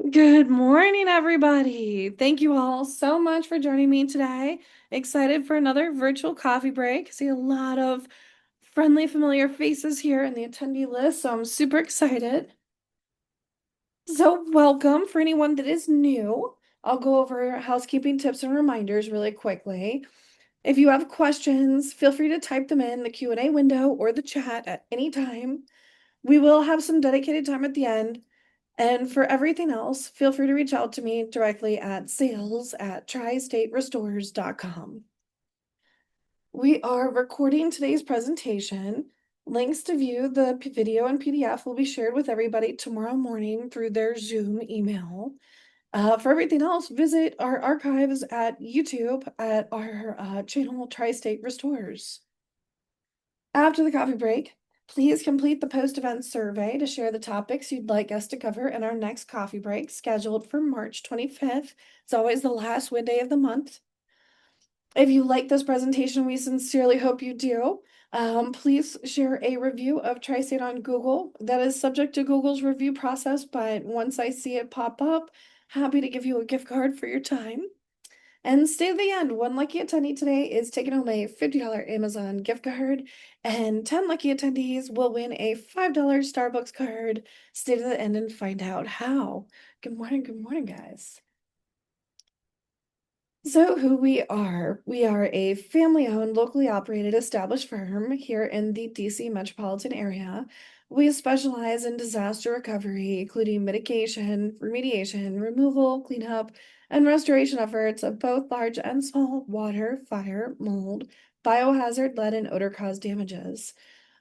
Good morning, everybody. Thank you all so much for joining me today. Excited for another virtual coffee break. See a lot of friendly, familiar faces here in the attendee list, so I'm super excited. So, welcome for anyone that is new. I'll go over housekeeping tips and reminders really quickly. If you have questions, feel free to type them in the Q&A window or the chat at any time. We will have some dedicated time at the end. And for everything else, feel free to reach out to me directly at sales@tristaterestores.com. We are recording today's presentation. Links to view the video and PDF will be shared with everybody tomorrow morning through their Zoom email. For everything else, visit our archives at YouTube at our channel Tri-State Restores. After the coffee break, please complete the post-event survey to share the topics you'd like us to cover in our next coffee break, scheduled for March 25th. It's always the last Wednesday of the month. If you like this presentation, we sincerely hope you do. Please share a review of Tri-State on Google. That is subject to Google's review process, but once I see it pop up, happy to give you a gift card for your time. And stay to the end. One lucky attendee today is taking home a $50 Amazon gift card, and 10 lucky attendees will win a $5 Starbucks card. Stay to the end and find out how. Good morning, guys. So, who we are a family-owned, locally operated, established firm here in the DC metropolitan area. We specialize in disaster recovery, including mitigation, remediation, removal, cleanup, and restoration efforts of both large and small water, fire, mold, biohazard, lead, and odor-caused damages.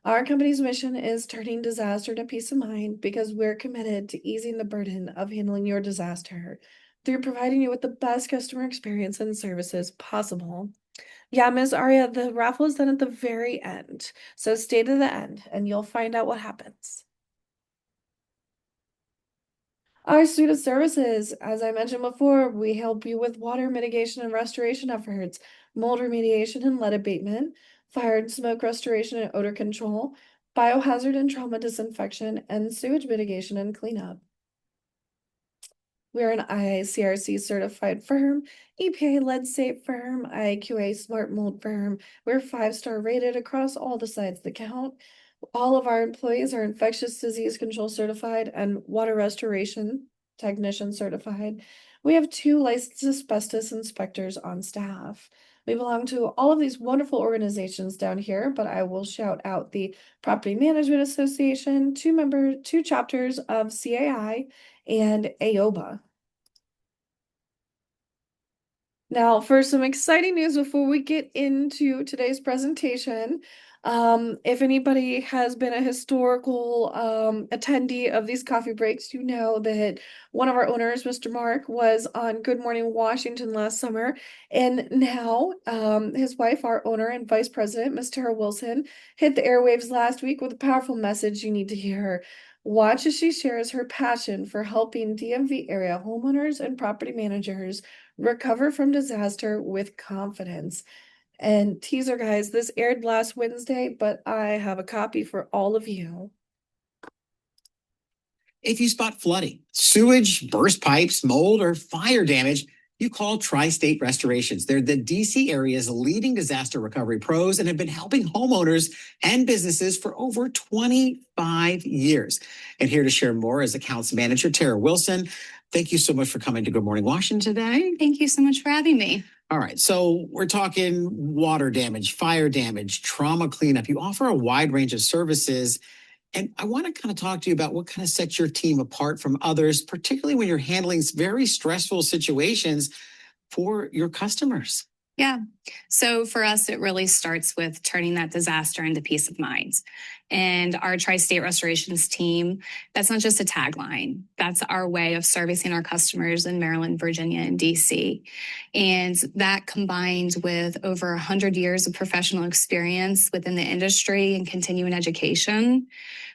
Our company's mission is turning disaster to peace of mind because we're committed to easing the burden of handling your disaster through providing you with the best customer experience and services possible. Yeah, Ms. Aria, the raffle is done at the very end. So stay to the end and you'll find out what happens. Our suite of services, as I mentioned before, we help you with water mitigation and restoration efforts, mold remediation and lead abatement, fire and smoke restoration and odor control, biohazard and trauma disinfection, and sewage mitigation and cleanup. We're an IICRC certified firm, EPA lead safe firm, IQA smart mold firm. We're 5-star rated across all the sites that count. All of our employees are infectious disease control certified and water restoration technician certified. We have 2 licensed asbestos inspectors on staff. We belong to all of these wonderful organizations down here, but I will shout out the Property Management Association, 2 chapters of CAI, and AOBA. Now, for some exciting news before we get into today's presentation, if anybody has been a historical attendee of these coffee breaks, you know that one of our owners, Mr. Mark, was on Good Morning Washington last summer, and now his wife, our owner and vice president, Ms. Tara Wilson, hit the airwaves last week with a powerful message you need to hear. Watch as she shares her passion for helping DMV area homeowners and property managers recover from disaster with confidence. And teaser, guys, this aired last Wednesday, but I have a copy for all of you. If you spot flooding, sewage, burst pipes, mold, or fire damage, you call Tri-State Restorations. They're the DC area's leading disaster recovery pros and have been helping homeowners and businesses for over 25 years. And here to share more is Accounts Manager Tara Wilson. Thank you so much for coming to Good Morning Washington today. Thank you so much for having me. All right, so we're talking water damage, fire damage, trauma cleanup. You offer a wide range of services. And I want to kind of talk to you about what kind of sets your team apart from others, particularly when you're handling very stressful situations for your customers. Yeah. So for us, it really starts with turning that disaster into peace of mind. And our Tri-State Restorations team, that's not just a tagline. That's our way of servicing our customers in Maryland, Virginia, and DC. And that combined with over 100 years of professional experience within the industry and continuing education,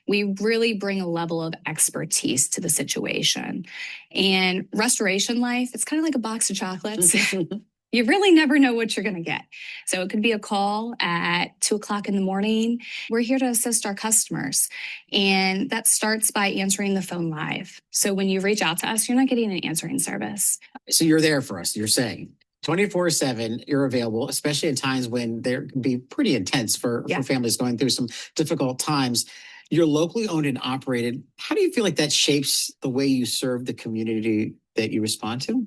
we really bring a level of expertise to the situation. And restoration life, it's kind of like a box of chocolates. You really never know what you're going to get. So it could be a call at 2 o'clock in the morning. We're here to assist our customers. And that starts by answering the phone live. So when you reach out to us, you're not getting an answering service. So you're there for us, you're saying. 24/7, you're available, especially at times when there can be pretty intense for families going through some difficult times. You're locally owned and operated. How do you feel like that shapes the way you serve the community that you respond to?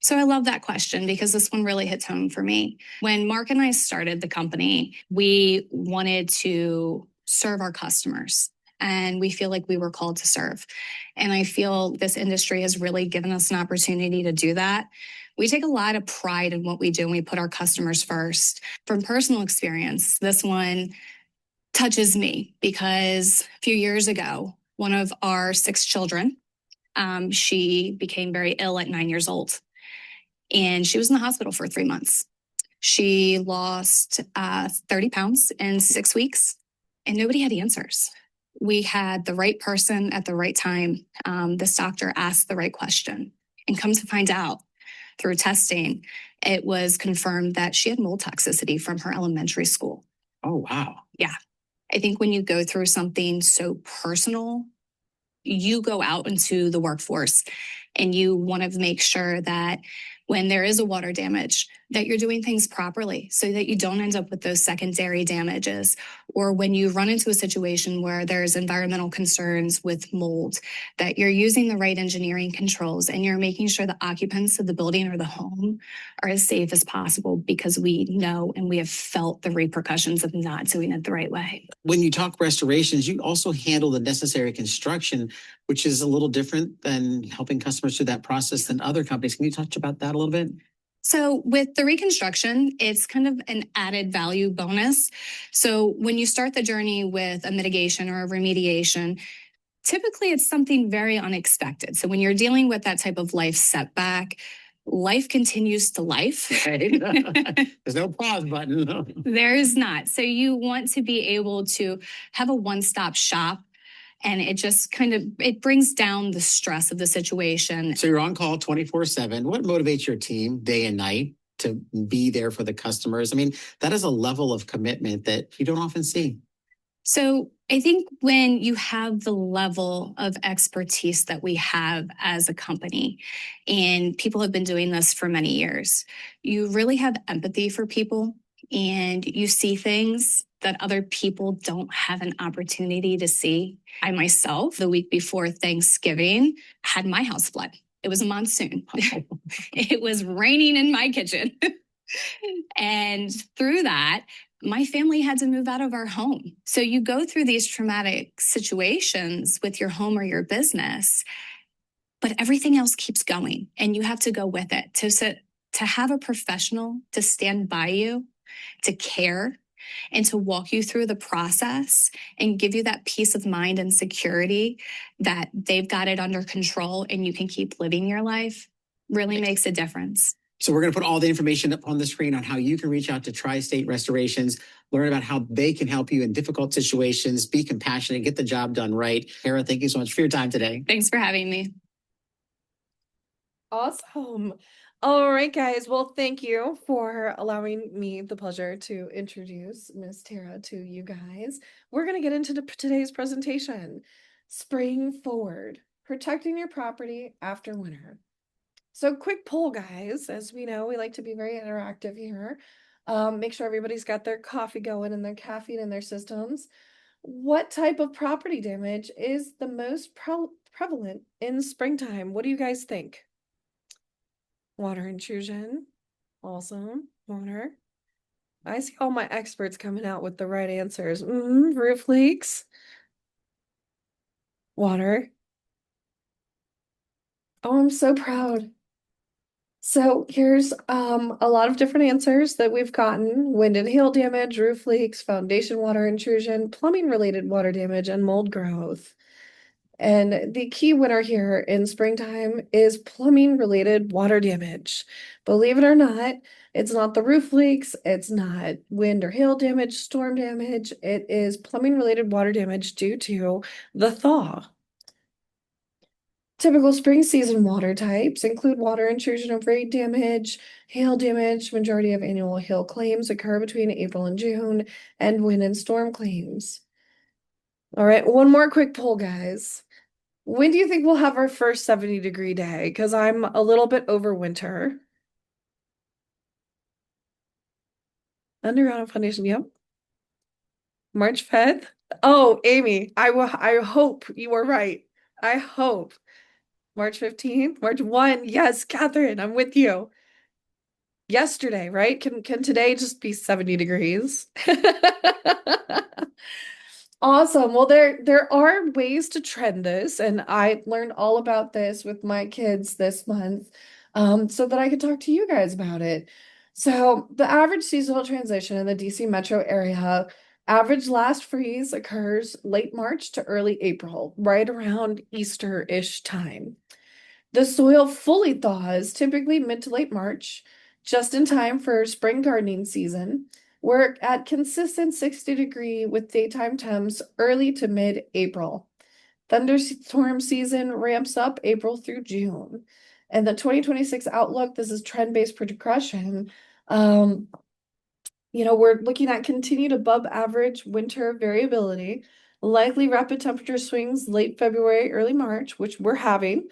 So I love that question because this one really hits home for me. When Mark and I started the company, we wanted to serve our customers and we feel like we were called to serve. And I feel this industry has really given us an opportunity to do that. We take a lot of pride in what we do and we put our customers first. From personal experience, this one touches me because a few years ago, one of our 6 children, she became very ill at 9 years old. And she was in the hospital for 3 months. She lost 30 pounds in 6 weeks, and nobody had answers. We had the right person at the right time. This doctor asked the right question. And come to find out through testing, it was confirmed that she had mold toxicity from her elementary school. Oh, wow. Yeah. I think when you go through something so personal, you go out into the workforce and you want to make sure that when there is a water damage, that you're doing things properly so that you don't end up with those secondary damages. Or when you run into a situation where there's environmental concerns with mold, that you're using the right engineering controls and you're making sure the occupants of the building or the home are as safe as possible because we know and we have felt the repercussions of not doing it the right way. When you talk restorations, you also handle the necessary construction, which is a little different than helping customers through that process than other companies. Can you touch about that a little bit? So with the reconstruction, it's kind of an added value bonus. So when you start the journey with a mitigation or a remediation, typically it's something very unexpected. So when you're dealing with that type of life setback, life continues to life. Right. There's no pause button. There is not. So you want to be able to have a one-stop shop. And it just it brings down the stress of the situation. So you're on call 24/7. What motivates your team day and night to be there for the customers? I mean, that is a level of commitment that you don't often see. So I think when you have the level of expertise that we have as a company, and people have been doing this for many years, you really have empathy for people and you see things that other people don't have an opportunity to see. I myself, the week before Thanksgiving, had my house flood. It was a monsoon. It was raining in my kitchen. And through that, my family had to move out of our home. So you go through these traumatic situations with your home or your business, but everything else keeps going and you have to go with it. To have a professional to stand by you, to care, and to walk you through the process and give you that peace of mind and security that they've got it under control and you can keep living your life really makes a difference. So we're going to put all the information up on the screen on how you can reach out to Tri-State Restorations, learn about how they can help you in difficult situations, be compassionate, get the job done right. Kara, thank you so much for your time today. Thanks for having me. Awesome. All right, guys. Well, thank you for allowing me the pleasure to introduce Miss Tara to you guys. We're going to get into today's presentation. Spring forward, protecting your property after winter. So quick poll, guys. As we know, we like to be very interactive here. Make sure everybody's got their coffee going and their caffeine in their systems. What type of property damage is the most prevalent in springtime? What do you guys think? Water intrusion. Awesome. Water. I see all my experts coming out with the right answers. Roof leaks. Water. Oh, I'm so proud. So here's a lot of different answers that we've gotten: wind and hail damage, roof leaks, foundation water intrusion, plumbing related water damage, and mold growth. And the key winner here in springtime is plumbing related water damage. Believe it or not, it's not the roof leaks, it's not wind or hail damage, storm damage. It is plumbing related water damage due to the thaw. Typical spring season water types include water intrusion and rain damage, hail damage. Majority of annual hail claims occur between April and June, and wind and storm claims. All right, one more quick poll, guys. When do you think we'll have our first 70-degree day? Because I'm a little bit over winter. Underground and foundation, yep. March 5th. Oh, Amy, I hope you were right. I hope. March 15th, March 1. Yes, Catherine, I'm with you. Yesterday, right? Can today just be 70 degrees? Awesome. Well, there are ways to trend this, and I learned all about this with my kids this month, so that I could talk to you guys about it. So the average seasonal transition in the DC metro area, average last freeze occurs late March to early April, right around Easter-ish time. The soil fully thaws typically mid to late March, just in time for spring gardening season. We're at consistent 60-degree with daytime temps early to mid-April. Thunderstorm season ramps up April through June. And the 2026 outlook, this is trend-based progression. Um, we're looking at continued above average winter variability, likely rapid temperature swings late February, early March, which we're having.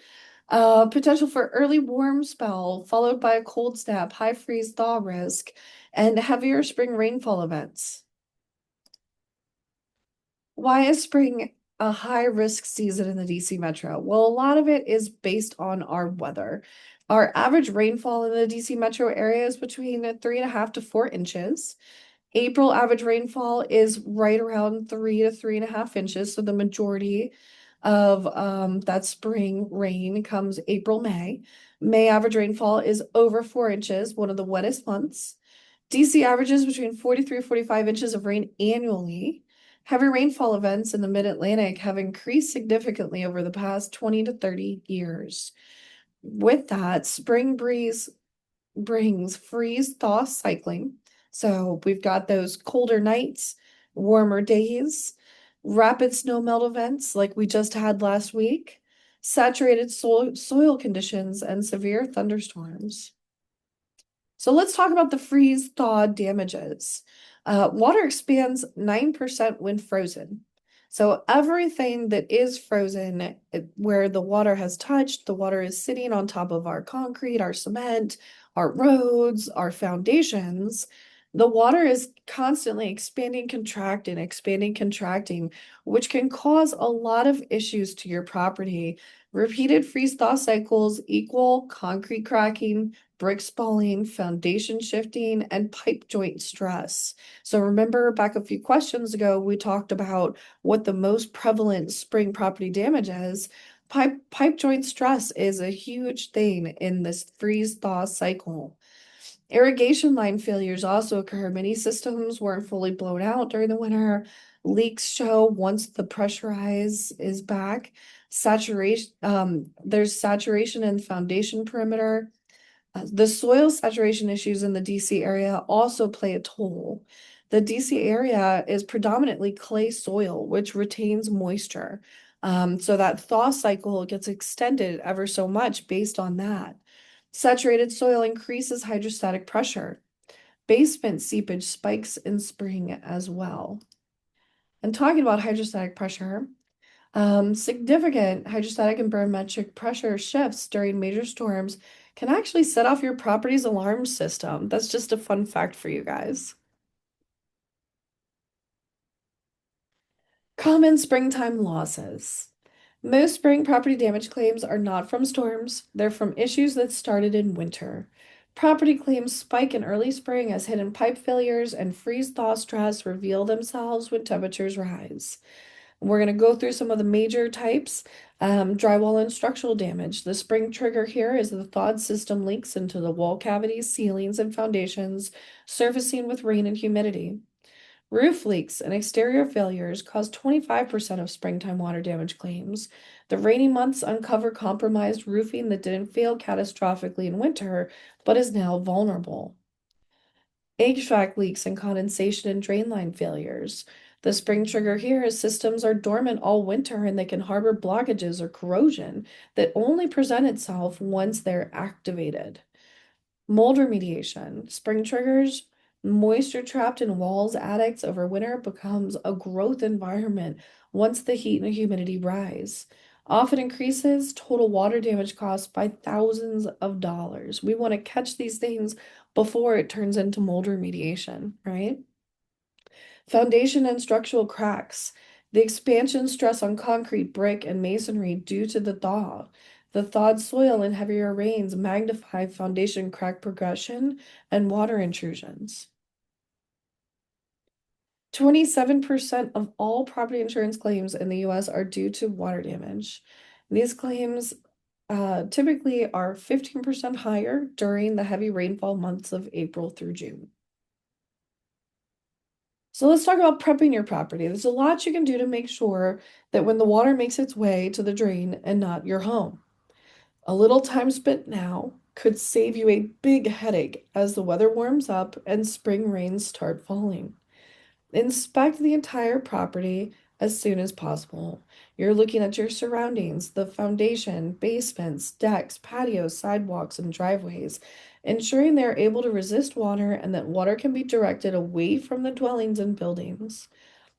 Potential for early warm spell, followed by a cold snap, high freeze thaw risk, and heavier spring rainfall events. Why is spring a high risk season in the DC metro? Well, a lot of it is based on our weather. Our average rainfall in the DC metro area is between 3.5 to 4 inches. April average rainfall is right around 3 to 3.5 inches. So the majority of that spring rain comes April, May. May average rainfall is over 4 inches, one of the wettest months. DC averages between 43 and 45 inches of rain annually. Heavy rainfall events in the mid-Atlantic have increased significantly over the past 20 to 30 years. With that, spring breeze brings freeze-thaw cycling. So we've got those colder nights, warmer days, rapid snow melt events like we just had last week, saturated soil conditions, and severe thunderstorms. So let's talk about the freeze-thaw damages. Water expands 9% when frozen. So everything that is frozen, where the water has touched, the water is sitting on top of our concrete, our cement, our roads, our foundations. The water is constantly expanding, contracting, which can cause a lot of issues to your property. Repeated freeze-thaw cycles equal concrete cracking, brick spalling, foundation shifting, and pipe joint stress. So remember back a few questions ago, we talked about what the most prevalent spring property damage is. Pipe joint stress is a huge thing in this freeze-thaw cycle. Irrigation line failures also occur. Many systems weren't fully blown out during the winter. Leaks show once the pressurize is back. There's saturation in the foundation perimeter. The soil saturation issues in the DC area also play a toll. The DC area is predominantly clay soil, which retains moisture. So that thaw cycle gets extended ever so much based on that. Saturated soil increases hydrostatic pressure. Basement seepage spikes in spring as well. And talking about hydrostatic pressure, significant hydrostatic and barometric pressure shifts during major storms can actually set off your property's alarm system. That's just a fun fact for you guys. Common springtime losses. Most spring property damage claims are not from storms, they're from issues that started in winter. Property claims spike in early spring as hidden pipe failures and freeze-thaw stress reveal themselves when temperatures rise. We're going to go through some of the major types. Drywall and structural damage. The spring trigger here is the thawed system leaks into the wall cavities, ceilings, and foundations, surfacing with rain and humidity. Roof leaks and exterior failures cause 25% of springtime water damage claims. The rainy months uncover compromised roofing that didn't fail catastrophically in winter, but is now vulnerable. HVAC leaks and condensation and drain line failures. The spring trigger here is systems are dormant all winter and they can harbor blockages or corrosion that only present itself once they're activated. Mold remediation. Spring triggers, moisture trapped in walls, attics over winter becomes a growth environment once the heat and humidity rise. Often increases total water damage costs by thousands of dollars. We want to catch these things before it turns into mold remediation, right? Foundation and structural cracks. The expansion stress on concrete, brick, and masonry due to the thaw. The thawed soil and heavier rains magnify foundation crack progression and water intrusions. 27% of all property insurance claims in the US are due to water damage. These claims typically are 15% higher during the heavy rainfall months of April through June. So let's talk about prepping your property. There's a lot you can do to make sure that when the water makes its way to the drain and not your home. A little time spent now could save you a big headache as the weather warms up and spring rains start falling. Inspect the entire property as soon as possible. You're looking at your surroundings, the foundation, basements, decks, patios, sidewalks, and driveways, ensuring they are able to resist water and that water can be directed away from the dwellings and buildings.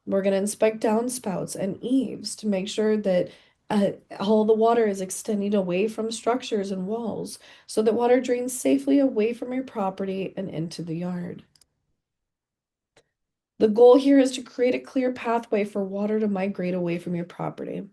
We're going to inspect downspouts and eaves to make sure that all the water is extending away from structures and walls so that water drains safely away from your property and into the yard. The goal here is to create a clear pathway for water to migrate away from your property.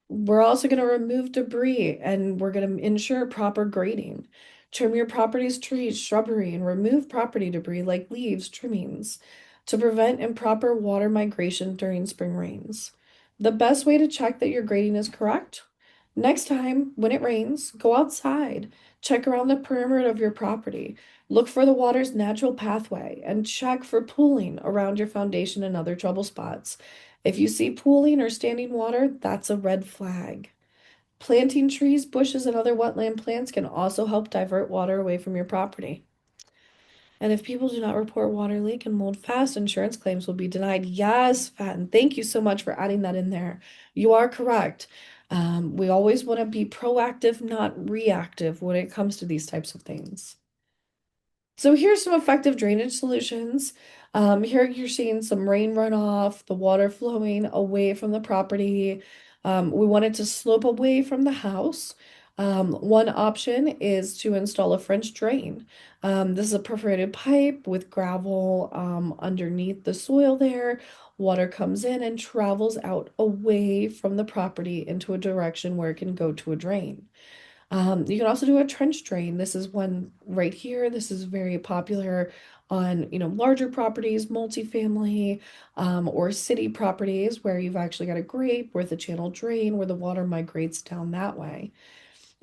We're also going to remove debris and we're going to ensure proper grading. Trim your property's trees, shrubbery, and remove property debris like leaves, trimmings to prevent improper water migration during spring rains. The best way to check that your grading is correct: next time when it rains, go outside, check around the perimeter of your property, look for the water's natural pathway, and check for pooling around your foundation and other trouble spots. If you see pooling or standing water, that's a red flag. Planting trees, bushes, and other wetland plants can also help divert water away from your property. And if people do not report water leak and mold fast, insurance claims will be denied. Yes, Fatten, thank you so much for adding that in there. You are correct. We always want to be proactive, not reactive when it comes to these types of things. So here's some effective drainage solutions. Here you're seeing some rain runoff, the water flowing away from the property. We want it to slope away from the house. One option is to install a French drain. This is a perforated pipe with gravel underneath the soil there. Water comes in and travels out away from the property into a direction where it can go to a drain. You can also do a trench drain. This is one right here. This is very popular on, larger properties, multifamily, or city properties where you've actually got a grate with a channel drain where the water migrates down that way.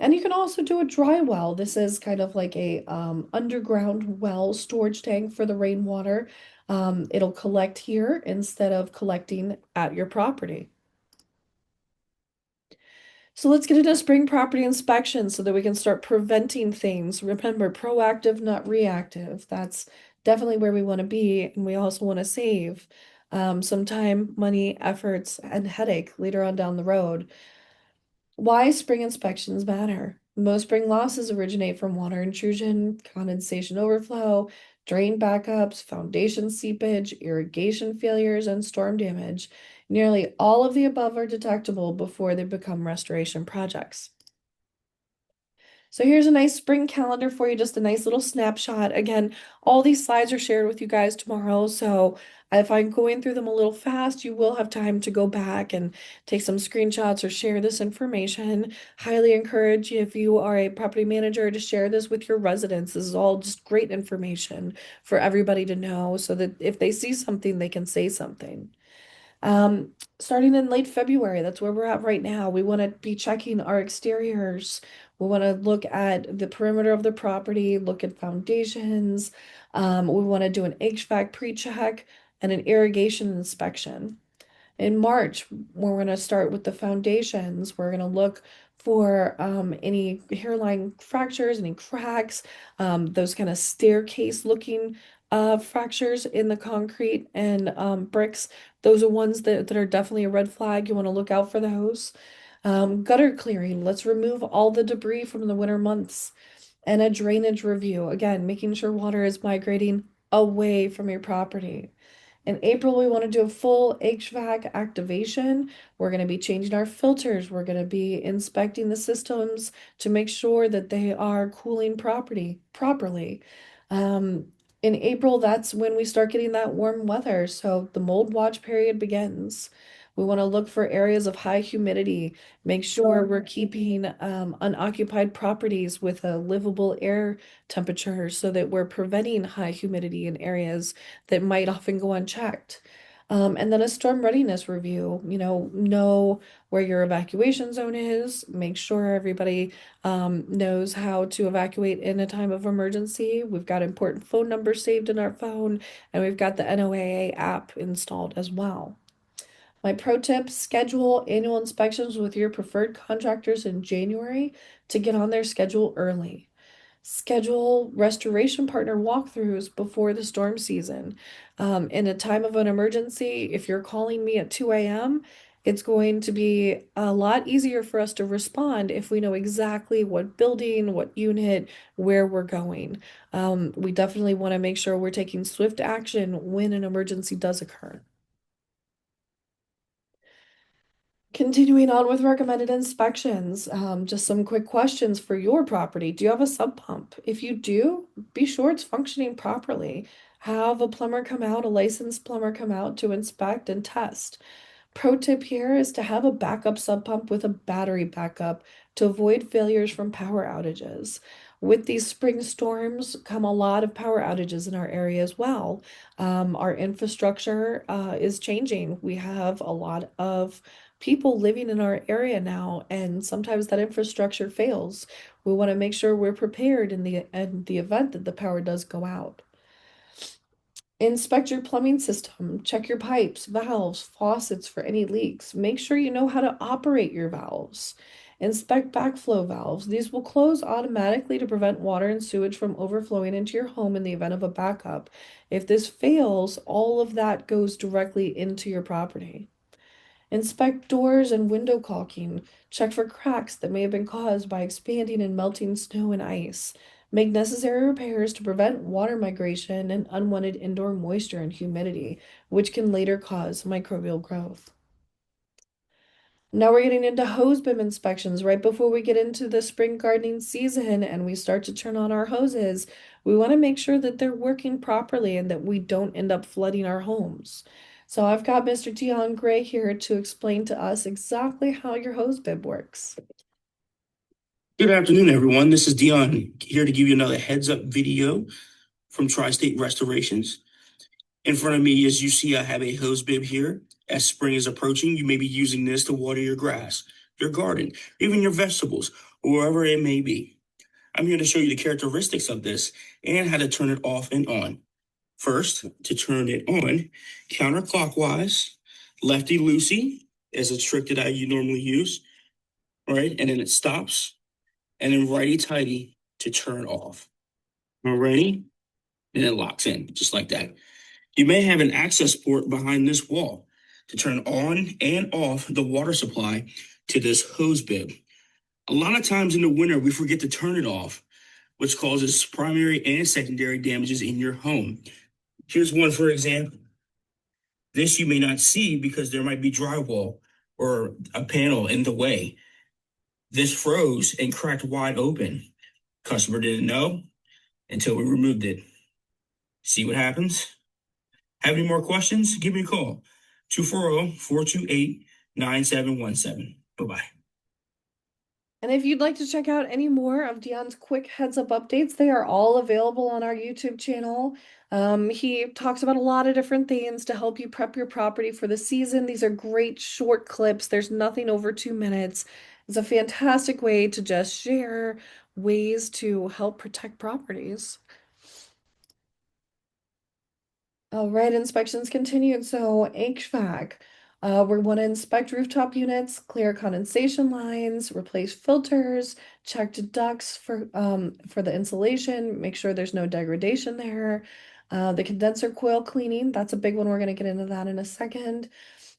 And you can also do a dry well. This is kind of like a underground well storage tank for the rainwater. It'll collect here instead of collecting at your property. So let's get into spring property inspection so that we can start preventing things. Remember, proactive, not reactive. That's definitely where we want to be. And we also want to save some time, money, efforts, and headache later on down the road. Why spring inspections matter. Most spring losses originate from water intrusion, condensation overflow, drain backups, foundation seepage, irrigation failures, and storm damage. Nearly all of the above are detectable before they become restoration projects. So here's a nice spring calendar for you, just a nice little snapshot. Again, all these slides are shared with you guys tomorrow, so if I'm going through them a little fast, you will have time to go back and take some screenshots or share this information. Highly encourage you, if you are a property manager, to share this with your residents. This is all just great information for everybody to know so that if they see something, they can say something. Starting in late February, that's where we're at right now. We want to be checking our exteriors. We want to look at the perimeter of the property, look at foundations. We want to do an HVAC pre-check and an irrigation inspection. In March, we're going to start with the foundations. We're going to look for any hairline fractures, any cracks, those kind of staircase looking fractures in the concrete and bricks. Those are ones that are definitely a red flag. You want to look out for those. Gutter clearing. Let's remove all the debris from the winter months. And a drainage review. Again, making sure water is migrating away from your property. In April, we want to do a full HVAC activation. We're going to be changing our filters. We're going to be inspecting the systems to make sure that they are cooling properly. Um, in April, that's when we start getting that warm weather. So the mold watch period begins. We want to look for areas of high humidity, make sure we're keeping unoccupied properties with a livable air temperature so that we're preventing high humidity in areas that might often go unchecked. And then a storm readiness review, know where your evacuation zone is, make sure everybody knows how to evacuate in a time of emergency. We've got important phone numbers saved in our phone, and we've got the NOAA app installed as well. My pro tip, schedule annual inspections with your preferred contractors in January to get on their schedule early. Schedule restoration partner walkthroughs before the storm season. In a time of an emergency, if you're calling me at 2 a.m., it's going to be a lot easier for us to respond if we know exactly what building, what unit, where we're going. We definitely want to make sure we're taking swift action when an emergency does occur. Continuing on with recommended inspections, just some quick questions for your property. Do you have a sub pump? If you do, be sure it's functioning properly. Have a plumber come out, a licensed plumber come out to inspect and test. Pro tip here is to have a backup sub pump with a battery backup to avoid failures from power outages. With these spring storms come a lot of power outages in our area as well. Our infrastructure is changing. We have a lot of people living in our area now, and sometimes that infrastructure fails. We want to make sure we're prepared in the event that the power does go out. Inspect your plumbing system, check your pipes, valves, faucets for any leaks. Make sure you know how to operate your valves. Inspect backflow valves. These will close automatically to prevent water and sewage from overflowing into your home in the event of a backup. If this fails, all of that goes directly into your property. Inspect doors and window caulking. Check for cracks that may have been caused by expanding and melting snow and ice. Make necessary repairs to prevent water migration and unwanted indoor moisture and humidity, which can later cause microbial growth. Now we're getting into hose bib inspections right before we get into the spring gardening season and we start to turn on our hoses. We want to make sure that they're working properly and that we don't end up flooding our homes. So I've got Mr. Dion Gray here to explain to us exactly how your hose bib works. Good afternoon, everyone. This is Dion here to give you another heads up video from Tri-State Restorations. In front of me, as you see, I have a hose bib here. As spring is approaching, you may be using this to water your grass, your garden, even your vegetables, or wherever it may be. I'm here to show you the characteristics of this and how to turn it off and on. First, to turn it on, counterclockwise, lefty-loosey is a trick that I normally use, right? And then it stops, and then righty-tighty to turn off. Alrighty? And it locks in, just like that. You may have an access port behind this wall to turn on and off the water supply to this hose bib. A lot of times in the winter, we forget to turn it off, which causes primary and secondary damages in your home. Here's one for example. This you may not see because there might be drywall or a panel in the way. This froze and cracked wide open. Customer didn't know until we removed it. See what happens? Have any more questions? Give me a call. 240-428-9717. Bye-bye. And if you'd like to check out any more of Dion's quick heads up updates, they are all available on our YouTube channel. He talks about a lot of different things to help you prep your property for the season. These are great short clips. There's nothing over 2 minutes. It's a fantastic way to just share ways to help protect properties. All right, inspections continued. So HVAC, we want to inspect rooftop units, clear condensation lines, replace filters, check ducts for the insulation, make sure there's no degradation there. The condenser coil cleaning, that's a big one. We're going to get into that in a second.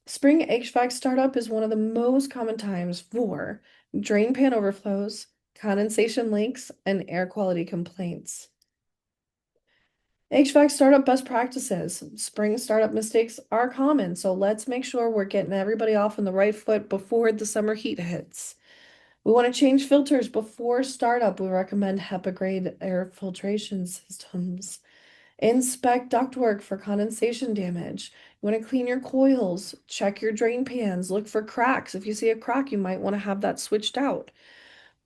Spring HVAC startup is one of the most common times for drain pan overflows, condensation leaks, and air quality complaints. HVAC startup best practices. Spring startup mistakes are common, so let's make sure we're getting everybody off on the right foot before the summer heat hits. We want to change filters before startup. We recommend HEPA grade air filtration systems. Inspect ductwork for condensation damage. You want to clean your coils, check your drain pans, look for cracks. If you see a crack, you might want to have that switched out.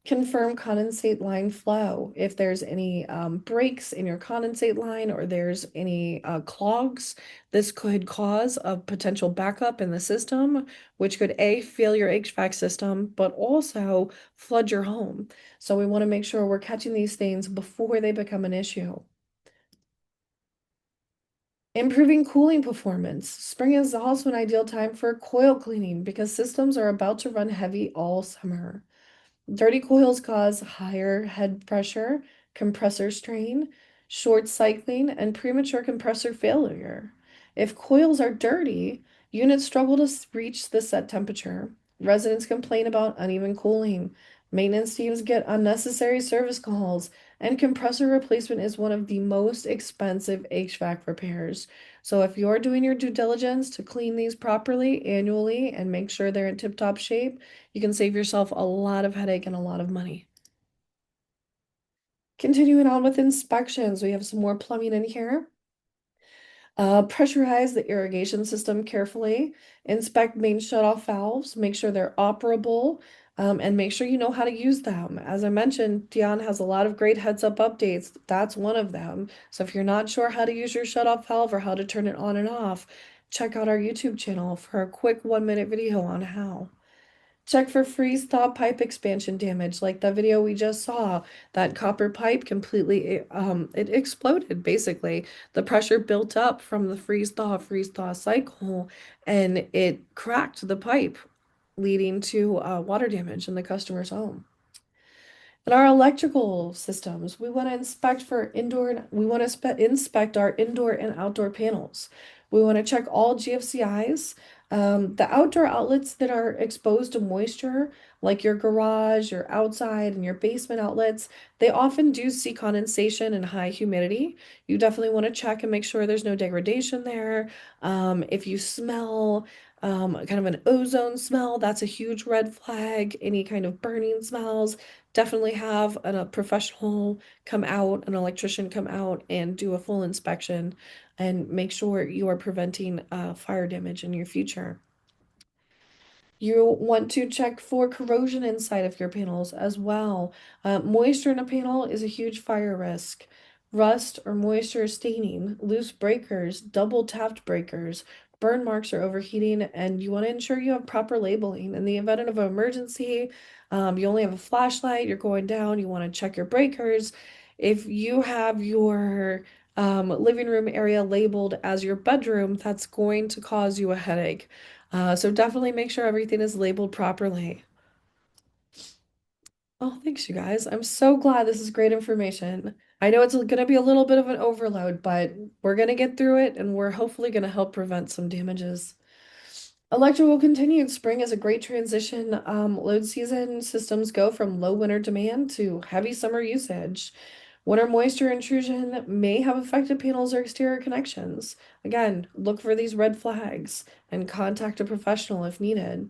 Confirm condensate line flow. If there's any breaks in your condensate line or there's any clogs, this could cause a potential backup in the system, which could A, fail your HVAC system, but also flood your home. So we want to make sure we're catching these things before they become an issue. Improving cooling performance. Spring is also an ideal time for coil cleaning because systems are about to run heavy all summer. Dirty coils cause higher head pressure, compressor strain, short cycling, and premature compressor failure. If coils are dirty, units struggle to reach the set temperature. Residents complain about uneven cooling. Maintenance teams get unnecessary service calls, and compressor replacement is one of the most expensive HVAC repairs. So if you're doing your due diligence to clean these properly annually and make sure they're in tip-top shape, you can save yourself a lot of headache and a lot of money. Continuing on with inspections, we have some more plumbing in here. Pressurize the irrigation system carefully. Inspect main shutoff valves. Make sure they're operable, and make sure you know how to use them. As I mentioned, Dion has a lot of great heads-up updates. That's one of them. So if you're not sure how to use your shutoff valve or how to turn it on and off, check out our YouTube channel for a quick 1-minute video on how. Check for freeze-thaw pipe expansion damage, like the video we just saw. That copper pipe completely, it exploded basically. The pressure built up from the freeze-thaw cycle, and it cracked the pipe, leading to water damage in the customer's home. In our electrical systems, we want to inspect for we want to inspect our indoor and outdoor panels. We want to check all GFCIs. The outdoor outlets that are exposed to moisture, like your garage, your outside, and your basement outlets, they often do see condensation and high humidity. You definitely want to check and make sure there's no degradation there. If you smell kind of an ozone smell, that's a huge red flag. Any kind of burning smells, definitely have a professional come out, an electrician come out and do a full inspection and make sure you are preventing fire damage in your future. You want to check for corrosion inside of your panels as well. Moisture in a panel is a huge fire risk. Rust or moisture staining, loose breakers, double tapped breakers, burn marks or overheating, and you want to ensure you have proper labeling. In the event of an emergency, you only have a flashlight, you're going down, you want to check your breakers. If you have your living room area labeled as your bedroom, that's going to cause you a headache. So definitely make sure everything is labeled properly. Oh, thanks, you guys. I'm so glad this is great information. I know it's going to be a little bit of an overload, but we're going to get through it and we're hopefully going to help prevent some damages. Electrical continued. Spring is a great transition. Load season systems go from low winter demand to heavy summer usage. Winter moisture intrusion may have affected panels or exterior connections. Again, look for these red flags and contact a professional if needed.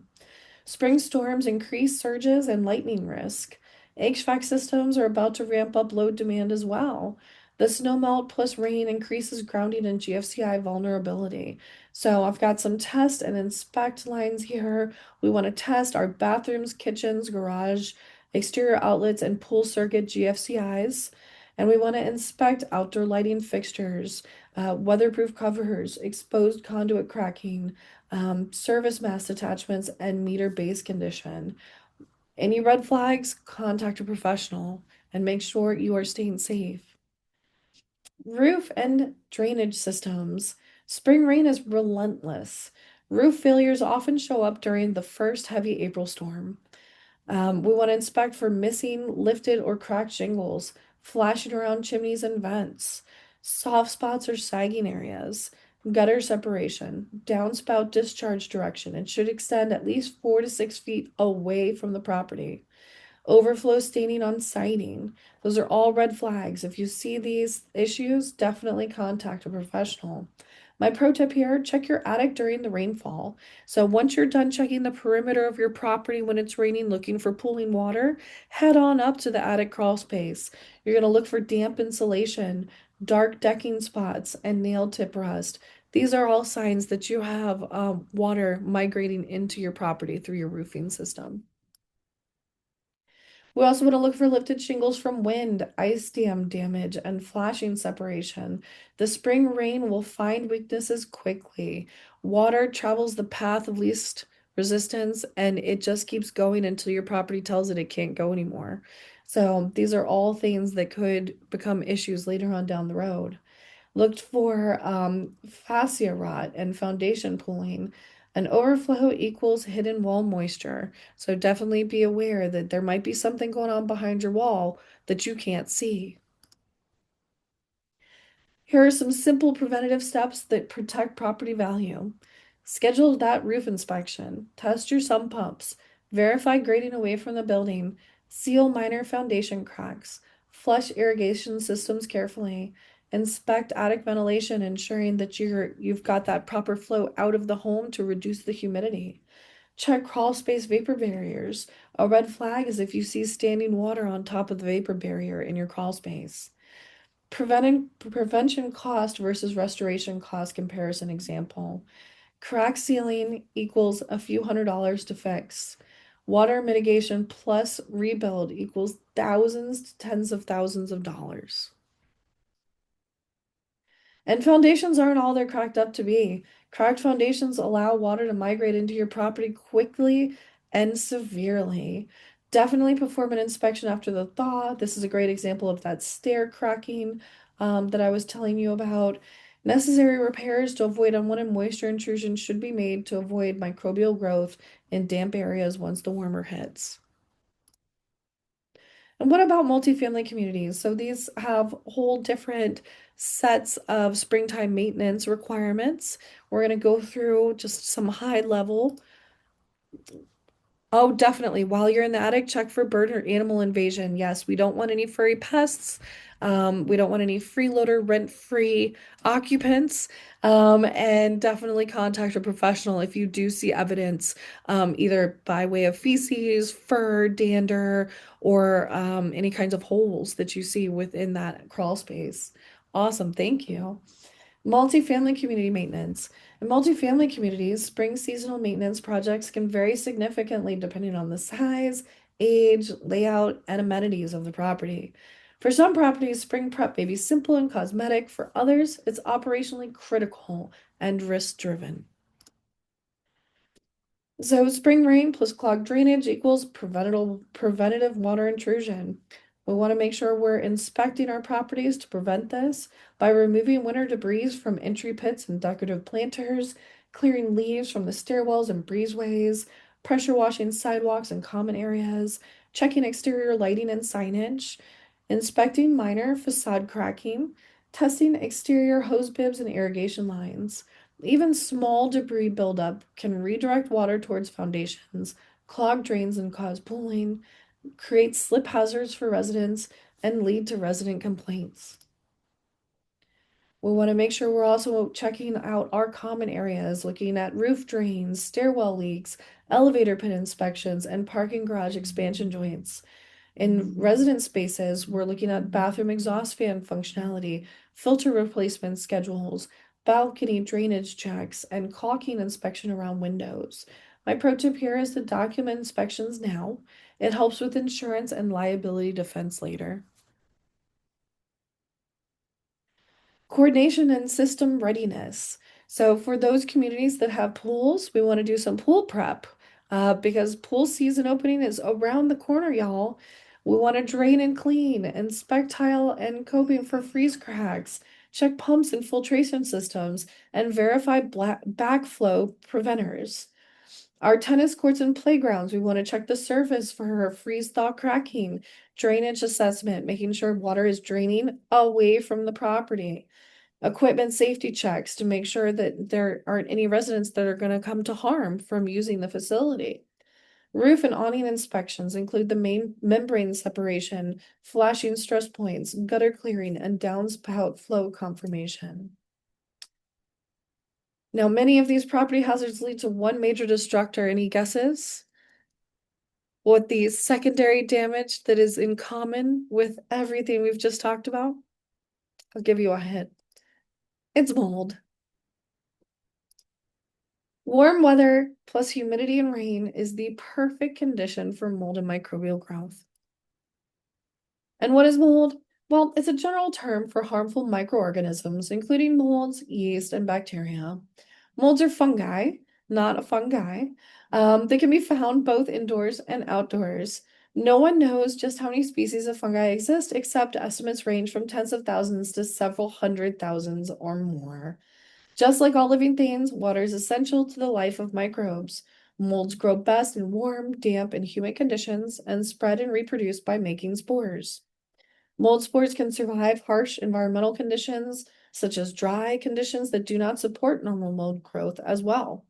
Spring storms increase surges and lightning risk. HVAC systems are about to ramp up load demand as well. The snowmelt plus rain increases grounding and GFCI vulnerability. So I've got some test and inspect lines here. We want to test our bathrooms, kitchens, garage, exterior outlets, and pool circuit GFCIs. And we want to inspect outdoor lighting fixtures, weatherproof covers, exposed conduit cracking, service mast attachments, and meter base condition. Any red flags, contact a professional and make sure you are staying safe. Roof and drainage systems. Spring rain is relentless. Roof failures often show up during the first heavy April storm. We want to inspect for missing, lifted, or cracked shingles, flashing around chimneys and vents. soft spots or sagging areas, gutter separation, downspout discharge direction. It should extend at least 4 to 6 feet away from the property. Overflow staining on siding. Those are all red flags. If you see these issues, definitely contact a professional. My pro tip here, check your attic during the rainfall. So once you're done checking the perimeter of your property when it's raining, looking for pooling water, head on up to the attic crawl space. You're going to look for damp insulation, dark decking spots, and nail tip rust. These are all signs that you have water migrating into your property through your roofing system. We also want to look for lifted shingles from wind, ice dam damage, and flashing separation. The spring rain will find weaknesses quickly. Water travels the path of least resistance and it just keeps going until your property tells it can't go anymore. So these are all things that could become issues later on down the road. Looked for fascia rot and foundation pooling. An overflow equals hidden wall moisture. So definitely be aware that there might be something going on behind your wall that you can't see. Here are some simple preventative steps that protect property value. Schedule that roof inspection. Test your sump pumps. Verify grading away from the building. Seal minor foundation cracks. Flush irrigation systems carefully. Inspect attic ventilation, ensuring that you've got that proper flow out of the home to reduce the humidity. Check crawl space vapor barriers. A red flag is if you see standing water on top of the vapor barrier in your crawl space. Prevention cost versus restoration cost comparison example. Crack sealing equals a few $100s to fix. Water mitigation plus rebuild equals thousands to tens of thousands of dollars. And foundations aren't all they're cracked up to be. Cracked foundations allow water to migrate into your property quickly and severely. Definitely perform an inspection after the thaw. This is a great example of that stair cracking that I was telling you about. Necessary repairs to avoid unwanted moisture intrusion should be made to avoid microbial growth in damp areas once the warmer hits. And what about multifamily communities? So these have whole different sets of springtime maintenance requirements. We're going to go through just some high level. Oh, definitely. While you're in the attic, check for bird or animal invasion. Yes, we don't want any furry pests. We don't want any freeloader, rent-free occupants. And definitely contact a professional if you do see evidence, either by way of feces, fur, dander, or any kinds of holes that you see within that crawl space. Awesome, thank you. Multifamily community maintenance. In multifamily communities, spring seasonal maintenance projects can vary significantly depending on the size, age, layout, and amenities of the property. For some properties, spring prep may be simple and cosmetic. For others, it's operationally critical and risk-driven. So spring rain plus clogged drainage equals preventative water intrusion. We want to make sure we're inspecting our properties to prevent this by removing winter debris from entry pits and decorative planters, clearing leaves from the stairwells and breezeways, pressure washing sidewalks and common areas, checking exterior lighting and signage, inspecting minor facade cracking, testing exterior hose bibs and irrigation lines. Even small debris buildup can redirect water towards foundations, clog drains and cause pooling, create slip hazards for residents, and lead to resident complaints. We want to make sure we're also checking out our common areas, looking at roof drains, stairwell leaks, elevator pit inspections, and parking garage expansion joints. In resident spaces, we're looking at bathroom exhaust fan functionality, filter replacement schedules, balcony drainage checks, and caulking inspection around windows. My pro tip here is to document inspections now. It helps with insurance and liability defense later. Coordination and system readiness. So for those communities that have pools, we want to do some pool prep because pool season opening is around the corner, y'all. We want to drain and clean, inspect tile and coping for freeze cracks, check pumps and filtration systems, and verify backflow preventers. Our tennis courts and playgrounds, we want to check the surface for freeze-thaw cracking, drainage assessment, making sure water is draining away from the property. Equipment safety checks to make sure that there aren't any residents that are going to come to harm from using the facility. Roof and awning inspections include the main membrane separation, flashing stress points, gutter clearing, and downspout flow confirmation. Now, many of these property hazards lead to one major destructor. Any guesses? What the secondary damage that is in common with everything we've just talked about? I'll give you a hint. It's mold. Warm weather plus humidity and rain is the perfect condition for mold and microbial growth. And what is mold? Well, it's a general term for harmful microorganisms, including molds, yeast, and bacteria. Molds are fungi, not a fungi. They can be found both indoors and outdoors. No one knows just how many species of fungi exist, except estimates range from tens of thousands to several hundred thousands or more. Just like all living things, water is essential to the life of microbes. Molds grow best in warm, damp, and humid conditions and spread and reproduce by making spores. Mold spores can survive harsh environmental conditions, such as dry conditions that do not support normal mold growth as well.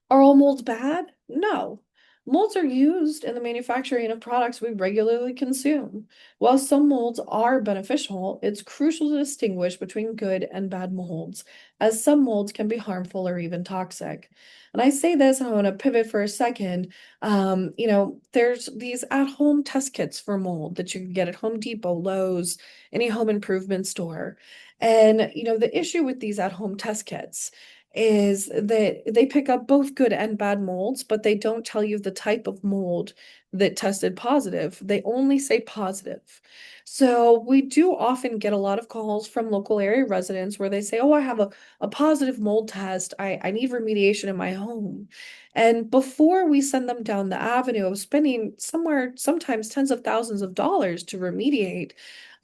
Are all molds bad? No. Molds are used in the manufacturing of products we regularly consume. While some molds are beneficial, it's crucial to distinguish between good and bad molds, as some molds can be harmful or even toxic. And I say this, I want to pivot for a second. There's these at-home test kits for mold that you can get at Home Depot, Lowe's, any home improvement store. And, the issue with these at-home test kits is that they pick up both good and bad molds, but they don't tell you the type of mold that tested positive. They only say positive. So we do often get a lot of calls from local area residents where they say, oh, I have a positive mold test. I need remediation in my home. And before we send them down the avenue of spending sometimes tens of thousands of dollars to remediate,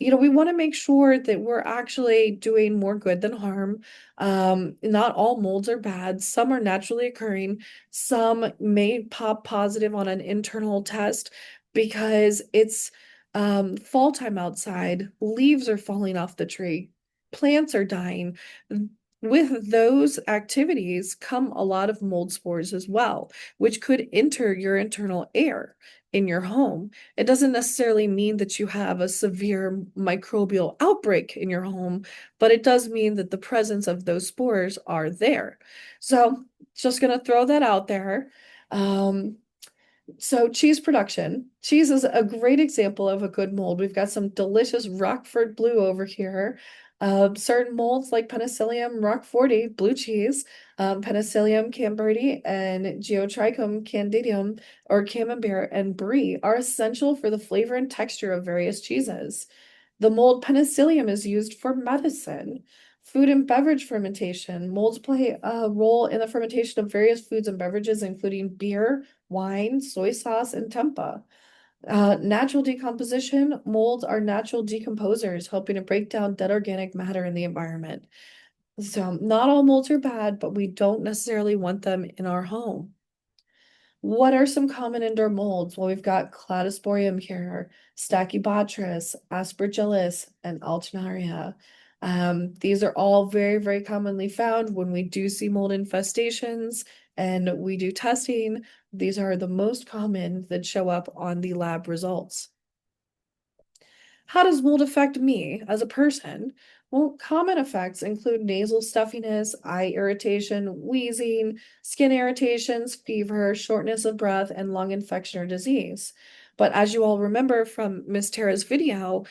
we want to make sure that we're actually doing more good than harm. Not all molds are bad. Some are naturally occurring. Some may pop positive on an internal test because it's fall time outside. Leaves are falling off the tree. Plants are dying. With those activities come a lot of mold spores as well, which could enter your internal air in your home. It doesn't necessarily mean that you have a severe microbial outbreak in your home, but it does mean that the presence of those spores are there. So just going to throw that out there. So cheese production. Cheese is a great example of a good mold. We've got some delicious Rockford blue over here. Certain molds like Penicillium roqueforti, blue cheese, Penicillium camberti, and Geotrichum candidum or camembert and brie are essential for the flavor and texture of various cheeses. The mold Penicillium is used for medicine. Food and beverage fermentation. Molds play a role in the fermentation of various foods and beverages, including beer, wine, soy sauce, and tempeh. Natural decomposition. Molds are natural decomposers, helping to break down dead organic matter in the environment. So not all molds are bad, but we don't necessarily want them in our home. What are some common indoor molds? Well, we've got Cladosporium here, Stachybotrys, Aspergillus, and Alternaria. These are all very, very commonly found when we do see mold infestations and we do testing. These are the most common that show up on the lab results. How does mold affect me as a person? Well, common effects include nasal stuffiness, eye irritation, wheezing, skin irritations, fever, shortness of breath, and lung infection or disease. But as you all remember from Miss Tara's video,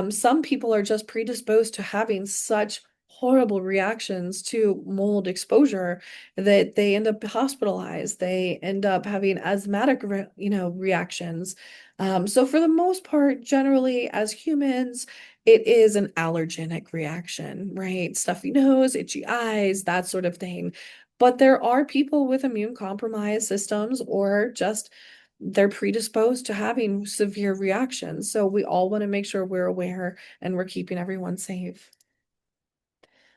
some people are just predisposed to having such horrible reactions to mold exposure that they end up hospitalized. They end up having asthmatic, reactions. So for the most part, generally as humans, it is an allergenic reaction, right? Stuffy nose, itchy eyes, that sort of thing. But there are people with immune compromised systems or just they're predisposed to having severe reactions. So we all want to make sure we're aware and we're keeping everyone safe.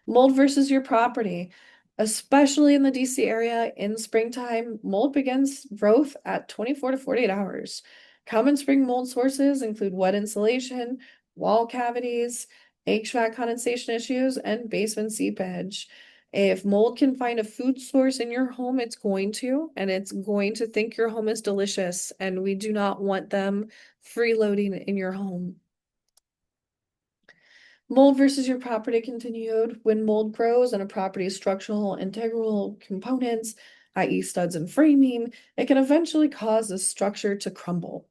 Mold versus your property. Especially in the DC area in springtime, mold begins growth at 24 to 48 hours. Common spring mold sources include wet insulation, wall cavities, HVAC condensation issues, and basement seepage. If mold can find a food source in your home, it's going to, and it's going to think your home is delicious, and we do not want them freeloading in your home. Mold versus your property continued. When mold grows on a property's structural integral components, i.e. studs and framing, it can eventually cause the structure to crumble.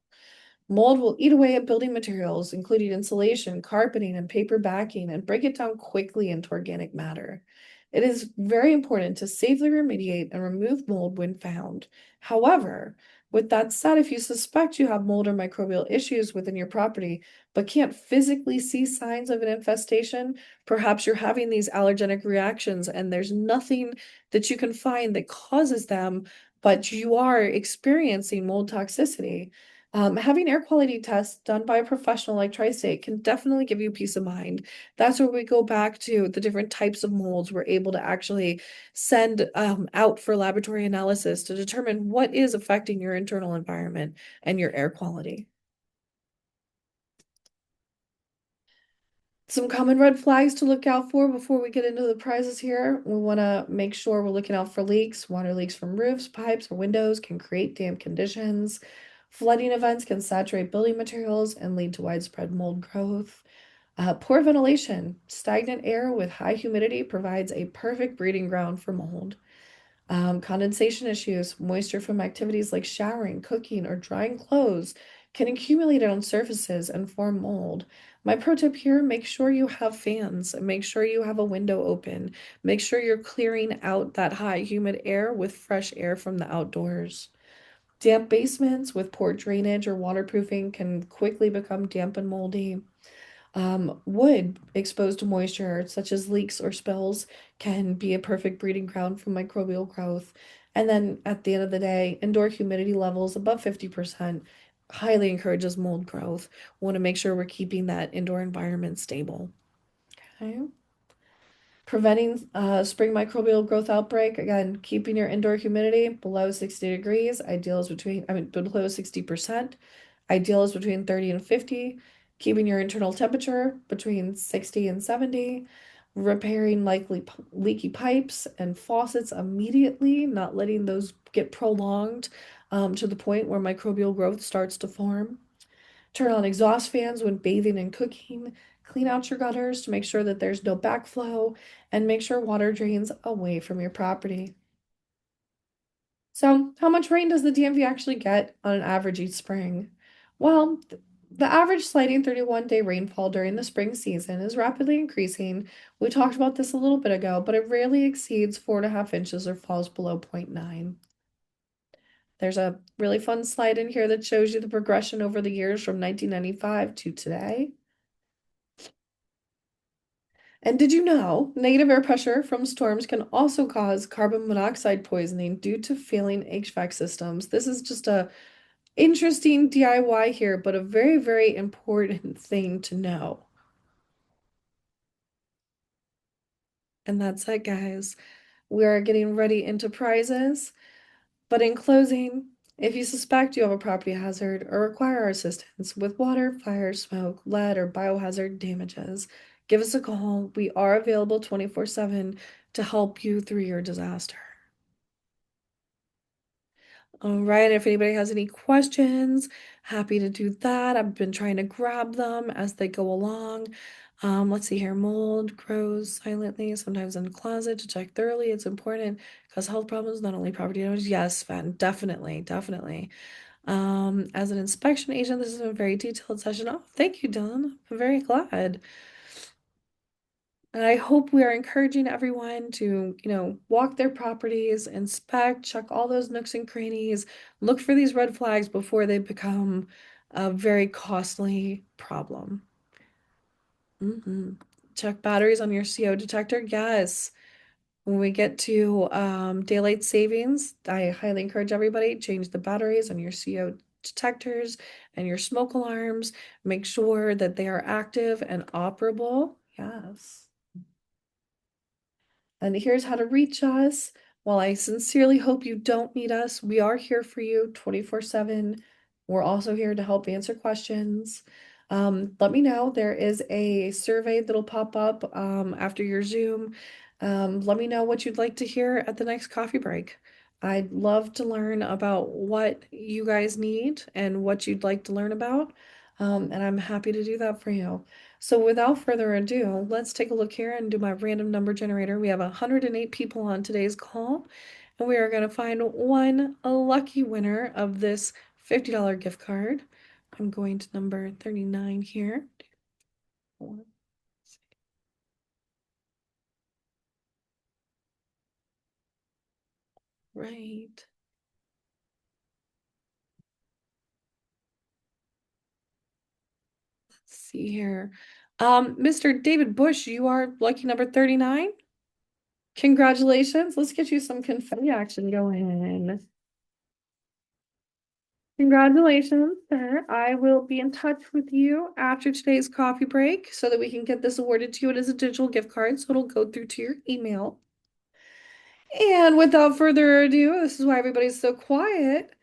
Mold will eat away at building materials, including insulation, carpeting, and paper backing, and break it down quickly into organic matter. It is very important to safely remediate and remove mold when found. However, with that said, if you suspect you have mold or microbial issues within your property, but can't physically see signs of an infestation, perhaps you're having these allergenic reactions and there's nothing that you can find that causes them, but you are experiencing mold toxicity. Having air quality tests done by a professional like Tri-State can definitely give you peace of mind. That's where we go back to the different types of molds we're able to actually send out for laboratory analysis to determine what is affecting your internal environment and your air quality. Some common red flags to look out for before we get into the prizes here. We want to make sure we're looking out for leaks. Water leaks from roofs, pipes, or windows can create damp conditions. Flooding events can saturate building materials and lead to widespread mold growth. Poor ventilation. Stagnant air with high humidity provides a perfect breeding ground for mold. Condensation issues, moisture from activities like showering, cooking, or drying clothes can accumulate on surfaces and form mold. My pro tip here, make sure you have fans, make sure you have a window open, make sure you're clearing out that high humid air with fresh air from the outdoors. Damp basements with poor drainage or waterproofing can quickly become damp and moldy. Wood exposed to moisture, such as leaks or spills, can be a perfect breeding ground for microbial growth. And then at the end of the day, indoor humidity levels above 50% highly encourages mold growth. We want to make sure we're keeping that indoor environment stable. Okay. Preventing spring microbial growth outbreak, again, keeping your indoor humidity below 60 degrees, ideal is below 60%. Ideal is between 30 and 50. Keeping your internal temperature between 60 and 70. Repairing likely leaky pipes and faucets immediately, not letting those get prolonged to the point where microbial growth starts to form. Turn on exhaust fans when bathing and cooking. Clean out your gutters to make sure that there's no backflow and make sure water drains away from your property. So, how much rain does the DMV actually get on an average each spring? Well, the average sliding 31-day rainfall during the spring season is rapidly increasing. We talked about this a little bit ago, but it rarely exceeds 4.5 inches or falls below 0.9. There's a really fun slide in here that shows you the progression over the years from 1995 to today. And did you know negative air pressure from storms can also cause carbon monoxide poisoning due to failing HVAC systems? This is just a interesting DIY here, but a very, very important thing to know. And that's it, guys. We are getting ready into prizes. But in closing, if you suspect you have a property hazard or require our assistance with water, fire, smoke, lead, or biohazard damages, give us a call. We are available 24/7 to help you through your disaster. All right, if anybody has any questions, happy to do that. I've been trying to grab them as they go along. Let's see here. Mold grows silently, sometimes in the closet. To check thoroughly, it's important because health problems, not only property damage. Yes, Fan, definitely, definitely. As an inspection agent, this is a very detailed session. Oh, thank you, Dylan. I'm very glad. And I hope we are encouraging everyone to, walk their properties, inspect, check all those nooks and crannies, look for these red flags before they become a very costly problem. Check batteries on your CO detector. Yes. When we get to daylight savings, I highly encourage everybody change the batteries on your CO detectors and your smoke alarms. Make sure that they are active and operable. Yes. And here's how to reach us. While I sincerely hope you don't need us, we are here for you 24/7. We're also here to help answer questions. Let me know. There is a survey that'll pop up after your Zoom. Let me know what you'd like to hear at the next coffee break. I'd love to learn about what you guys need and what you'd like to learn about. And I'm happy to do that for you. So without further ado, let's take a look here and do my random number generator. We have 108 people on today's call, and we are going to find one lucky winner of this $50 gift card. I'm going to number 39 here. Right. Let's see here. Mr. David Bush, you are lucky number 39. Congratulations. Let's get you some confetti action going. Congratulations, sir. I will be in touch with you after today's coffee break so that we can get this awarded to you. It is a digital gift card, so it'll go through to your email. And without further ado, this is why everybody's so quiet.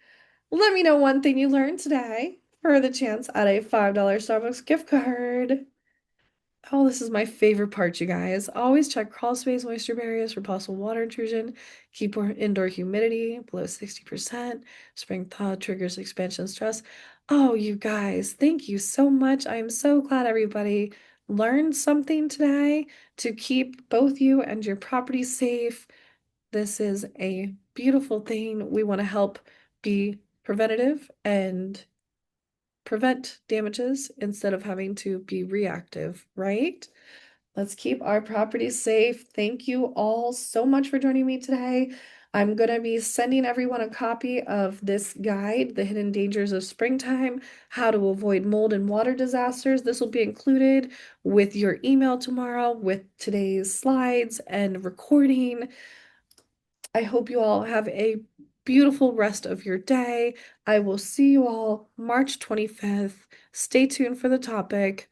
Let me know one thing you learned today for the chance at a $5 Starbucks gift card. Oh, this is my favorite part, you guys. Always check crawl space moisture barriers for possible water intrusion. Keep indoor humidity below 60%. Spring thaw triggers expansion stress. Oh, you guys, thank you so much. I am so glad everybody learned something today to keep both you and your property safe. This is a beautiful thing. We want to help be preventative and prevent damages instead of having to be reactive, right? Let's keep our properties safe. Thank you all so much for joining me today. I'm going to be sending everyone a copy of this guide, The Hidden Dangers of Springtime, How to Avoid Mold and Water Disasters. This will be included with your email tomorrow with today's slides and recording. I hope you all have a beautiful rest of your day. I will see you all March 25th. Stay tuned for the topic.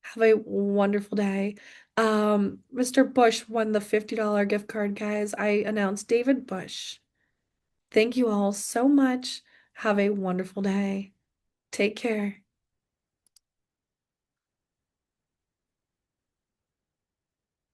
Have a wonderful day. Mr. Bush won the $50 gift card, guys. I announced David Bush. Thank you all so much. Have a wonderful day. Take care.